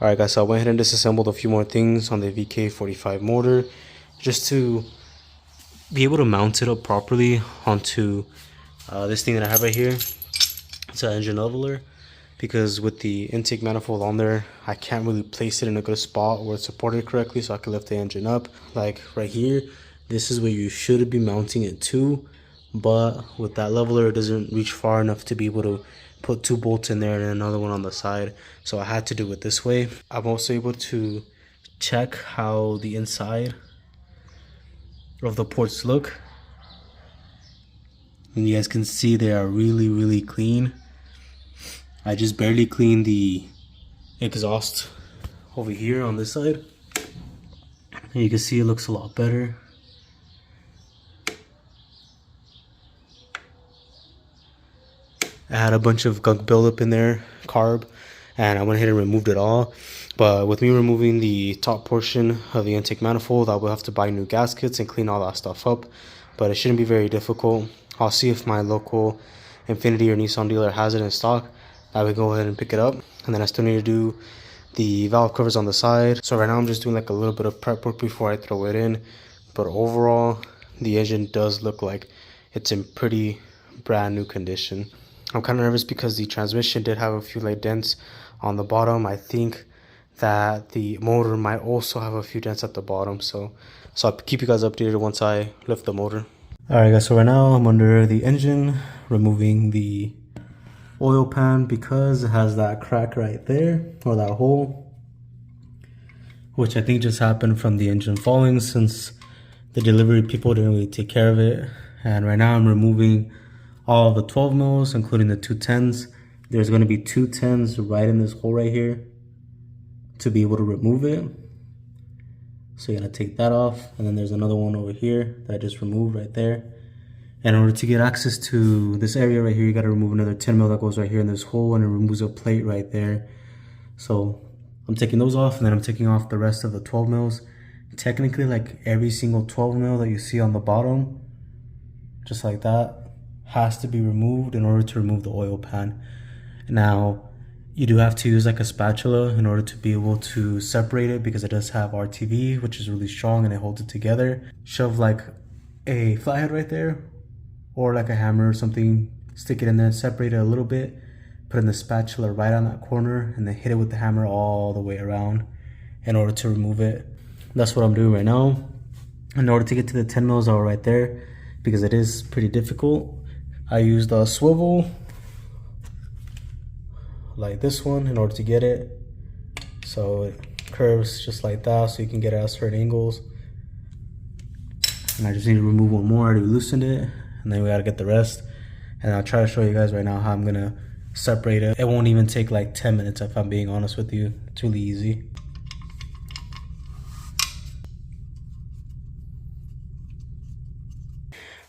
Alright guys, so I went ahead and disassembled a few more things on the VK45 motor just to be able to mount it up properly onto this thing that I have right here. It's an engine leveler, because with the intake manifold on there, I can't really place it in a good spot where it's supported correctly so I can lift the engine up. Like right here, this is where you should be mounting it to, but with that leveler it doesn't reach far enough to be able to put 2 bolts in there and another one on the side, so I had to do it this way. I'm also able to check how the inside of the ports look, and you guys can see they are really clean. I just barely cleaned the exhaust over here on this side, and you can see it looks a lot better. I had a bunch of gunk buildup in there, carb, and I went ahead and removed it all. But with me removing the top portion of the intake manifold, I will have to buy new gaskets and clean all that stuff up. But it shouldn't be very difficult. I'll see if my local INFINITI or Nissan dealer has it in stock. I would go ahead and pick it up. And then I still need to do the valve covers on the side. So right now I'm just doing like a little bit of prep work before I throw it in. But overall, the engine does look like it's in pretty brand new condition. I'm kind of nervous because the transmission did have a few light dents on the bottom. I think that the motor might also have a few dents at the bottom. So I'll keep you guys updated once I lift the motor. Alright guys, so right now I'm under the engine, removing the oil pan because it has that crack right there, or that hole, which I think just happened from the engine falling since the delivery people didn't really take care of it. And right now I'm removing all of the 12 mils, including the 210s. There's going to be 210s right in this hole right here to be able to remove it. So you're going to take that off, and then there's another one over here that I just removed right there. And in order to get access to this area right here, you got to remove another 10 mil that goes right here in this hole, and it removes a plate right there. So I'm taking those off, and then I'm taking off the rest of the 12 mils. Technically, like every single 12 mil that you see on the bottom, just like that, has to be removed in order to remove the oil pan. Now, you do have to use like a spatula in order to be able to separate it, because it does have RTV, which is really strong and it holds it together. Shove like a flathead right there, or like a hammer or something, stick it in there, separate it a little bit, put in the spatula right on that corner, and then hit it with the hammer all the way around in order to remove it. That's what I'm doing right now. In order to get to the 10 mils that were right there, because it is pretty difficult, I used a swivel like this one in order to get it, so it curves just like that, so you can get it at certain angles. And I just need to remove one more. I already loosened it, and then we gotta get the rest. And I'll try to show you guys right now how I'm gonna separate it. It won't even take like 10 minutes if I'm being honest with you. It's really easy.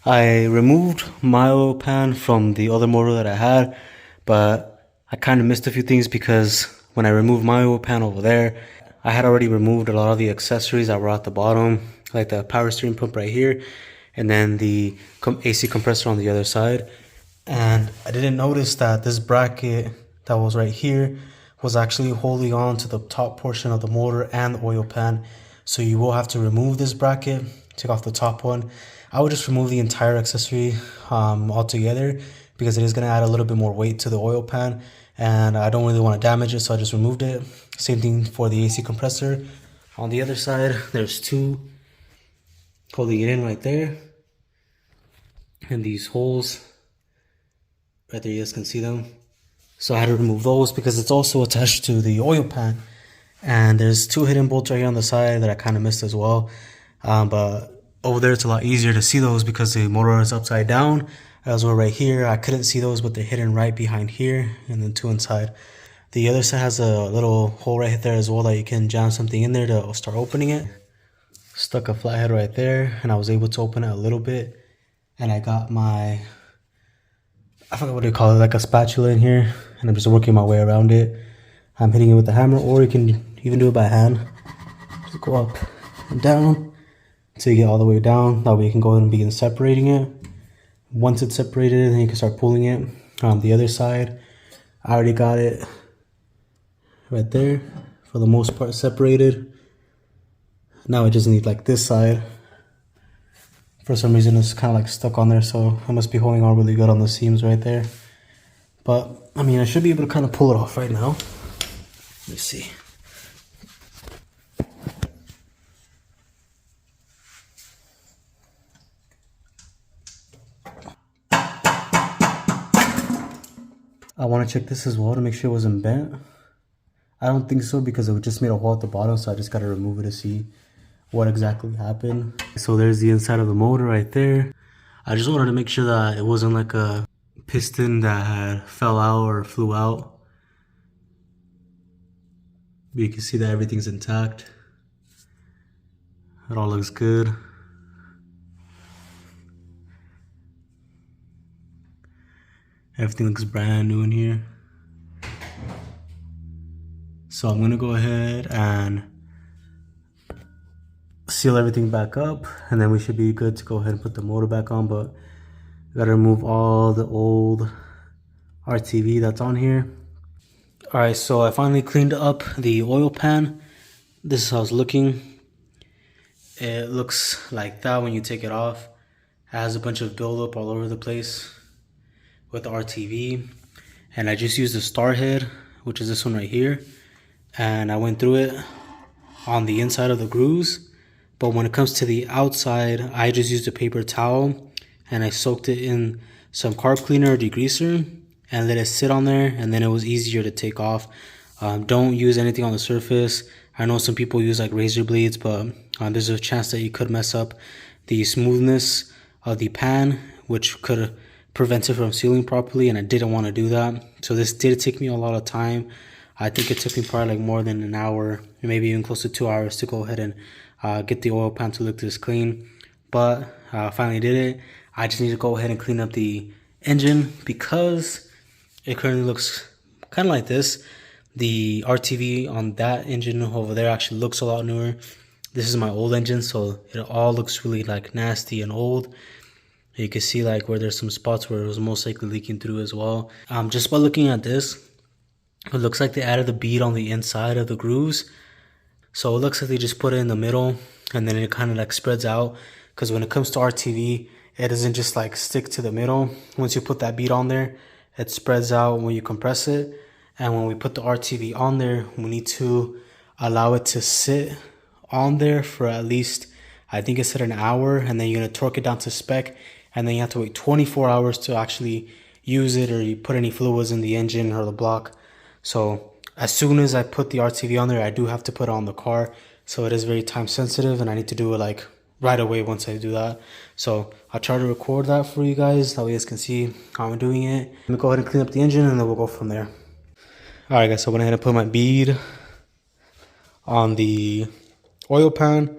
I removed my oil pan from the other motor that I had, but I kind of missed a few things, because when I removed my oil pan over there, I had already removed a lot of the accessories that were at the bottom, like the power steering pump right here, and then the AC compressor on the other side. And I didn't notice that this bracket that was right here was actually holding on to the top portion of the motor and the oil pan. So you will have to remove this bracket, take off the top one. I would just remove the entire accessory altogether, because it is going to add a little bit more weight to the oil pan, and I don't really want to damage it, so I just removed it. Same thing for the AC compressor. On the other side, there's 2 holding it in right there, and these holes right there, you guys can see them. So I had to remove those because it's also attached to the oil pan. And there's 2 hidden bolts right here on the side that I kind of missed as well, but over there it's a lot easier to see those because the motor is upside down. As well right here, I couldn't see those, but they're hidden right behind here, and then 2 inside. The other side has a little hole right there as well that you can jam something in there to start opening it. Stuck a flathead right there, and I was able to open it a little bit. And I got my, I forgot what you call it, like a spatula in here, and I'm just working my way around it. I'm hitting it with the hammer, or you can even do it by hand. Just go up and down until you get all the way down. That way you can go ahead and begin separating it. Once it's separated, then you can start pulling it. The other side, I already got it right there for the most part separated. Now I just need like this side. For some reason it's kind of like stuck on there, so I must be holding on really good on the seams right there. But I mean, I should be able to kind of pull it off right now. Let me see. I want to check this as well to make sure it wasn't bent. I don't think so, because it just made a hole at the bottom, so I just got to remove it to see what exactly happened. So there's the inside of the motor right there. I just wanted to make sure that it wasn't like a piston that had fell out or flew out. But you can see that everything's intact. It all looks good. Everything looks brand new in here. So I'm gonna go ahead and seal everything back up, and then we should be good to go ahead and put the motor back on. But I gotta remove all the old RTV that's on here. Alright, so I finally cleaned up the oil pan. This is how it's looking. It looks like that when you take it off. It has a bunch of buildup all over the place with the RTV. And I just used the star head, which is this one right here. And I went through it on the inside of the grooves. But when it comes to the outside, I just used a paper towel and I soaked it in some carb cleaner or degreaser and let it sit on there, and then it was easier to take off. Don't use anything on the surface. I know some people use like razor blades, but there's a chance that you could mess up the smoothness of the pan, which could prevent it from sealing properly, and I didn't want to do that. So this did take me a lot of time. I think it took me probably like more than an hour, maybe even close to 2 hours to go ahead and get the oil pan to look this clean. But I finally did it. I just need to go ahead and clean up the engine because it currently looks kind of like this. The RTV on that engine over there actually looks a lot newer. This is my old engine, so it all looks really like nasty and old. You can see like where there's some spots where it was most likely leaking through as well. Just by looking at this, it looks like they added the bead on the inside of the grooves. So it looks like they just put it in the middle and then it kind of like spreads out. Because when it comes to RTV, it doesn't just like stick to the middle. Once you put that bead on there, it spreads out when you compress it. And when we put the RTV on there, we need to allow it to sit on there for at least, I think it said an hour, and then you're gonna torque it down to spec, and then you have to wait 24 hours to actually use it, or you put any fluids in the engine or the block. So as soon as I put the RTV on there, I do have to put it on the car. So it is very time sensitive, and I need to do it like right away once I do that. So I'll try to record that for you guys, that way you guys can see how I'm doing it. Let me go ahead and clean up the engine and then we'll go from there. Alright guys, so I went ahead and put my bead on the oil pan.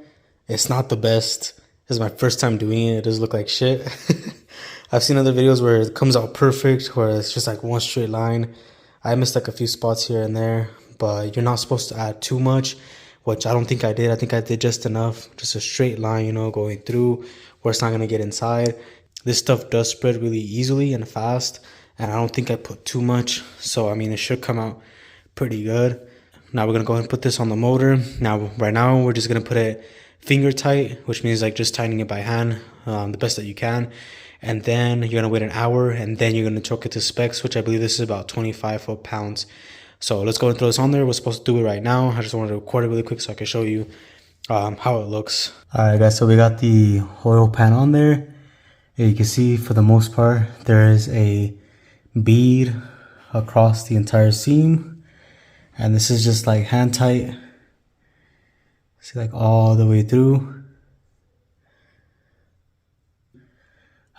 It's not the best. This is my first time doing it. It does look like shit. I've seen other videos where it comes out perfect, where it's just like one straight line. I missed like a few spots here and there, but you're not supposed to add too much, which I don't think I did. I think I did just enough, just a straight line, you know, going through where it's not going to get inside. This stuff does spread really easily and fast, and I don't think I put too much. So, I mean, it should come out pretty good. Now we're going to go ahead and put this on the motor. Now, right now, we're just going to put it finger tight, which means like just tightening it by hand the best that you can. And then you're going to wait an hour, and then you're going to torque it to specs, which I believe this is about 25 foot-pounds. So let's go and throw this on there. We're supposed to do it right now. I just wanted to record it really quick so I can show you how it looks. Alright guys, so we got the oil pan on there. You can see for the most part there is a bead across the entire seam, and this is just like hand tight. See, like all the way through.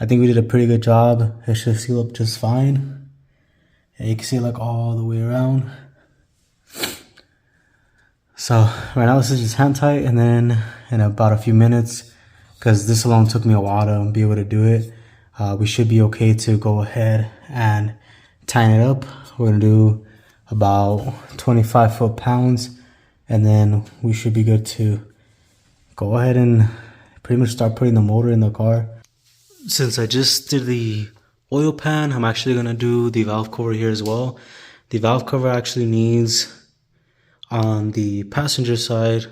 I think we did a pretty good job. It should seal up just fine. And you can see like all the way around. So right now this is just hand tight, and then in about a few minutes, because this alone took me a while to be able to do it, we should be okay to go ahead and tighten it up. We're gonna do about 25 foot-pounds, and then we should be good to go ahead and pretty much start putting the motor in the car. Since I just did the oil pan, I'm actually gonna do the valve cover here as well. The valve cover actually needs On the passenger side,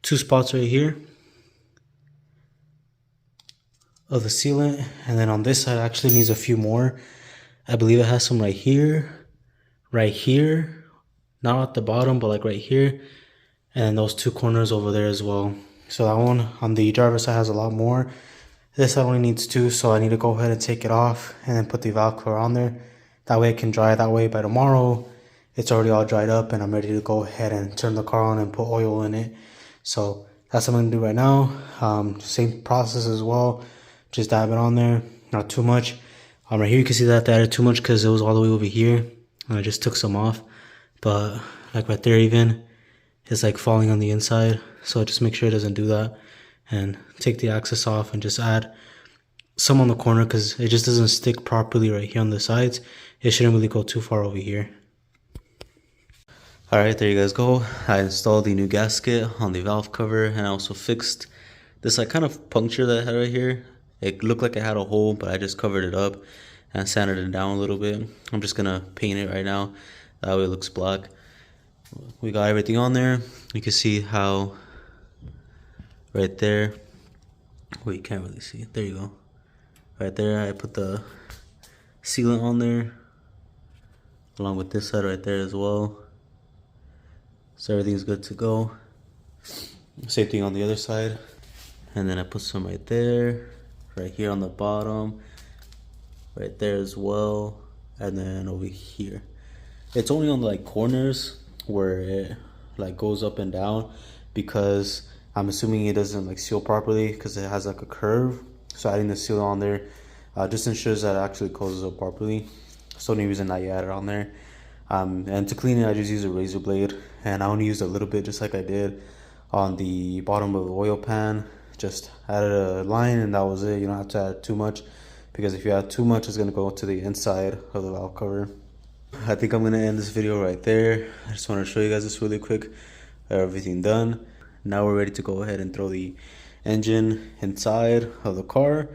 2 spots right here of the sealant, and then on this side actually needs a few more. I believe it has some right here, not at the bottom, but like right here, and those 2 corners over there as well. So that one on the driver's side has a lot more. This side only needs 2, so I need to go ahead and take it off and then put the valve cover on there. That way it can dry. That way by tomorrow it's already all dried up and I'm ready to go ahead and turn the car on and put oil in it. So that's what I'm gonna do right now. Same process as well. Just dab it on there, not too much. Right here you can see that I added too much because it was all the way over here. And I just took some off. But like right there even, it's like falling on the inside. So just make sure it doesn't do that. And take the access off and just add some on the corner because it just doesn't stick properly right here on the sides. It shouldn't really go too far over here. Alright, there you guys go. I installed the new gasket on the valve cover and I also fixed this like kind of puncture that I had right here. It looked like it had a hole, but I just covered it up and sanded it down a little bit. I'm just gonna paint it right now. That way it looks black. We got everything on there. You can see how right there, well, you can't really see it. There you go. Right there, I put the sealant on there, along with this side right there as well. So everything's good to go. Same thing on the other side. And then I put some right there, right here on the bottom, right there as well, and then over here. It's only on the like corners where it like goes up and down because I'm assuming it doesn't like seal properly because it has like a curve. So adding the seal on there just ensures that it actually closes up properly. So only reason that you add it on there. And to clean it, I just use a razor blade, and I only used a little bit, just like I did on the bottom of the oil pan. Just added a line and that was it. You don't have to add too much because if you add too much, it's going to go to the inside of the valve cover. I think I'm going to end this video right there. I just want to show you guys this really quick. Everything done. Now we're ready to go ahead and throw the engine inside of the car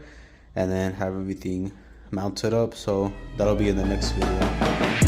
and then have everything mounted up. So that'll be in the next video.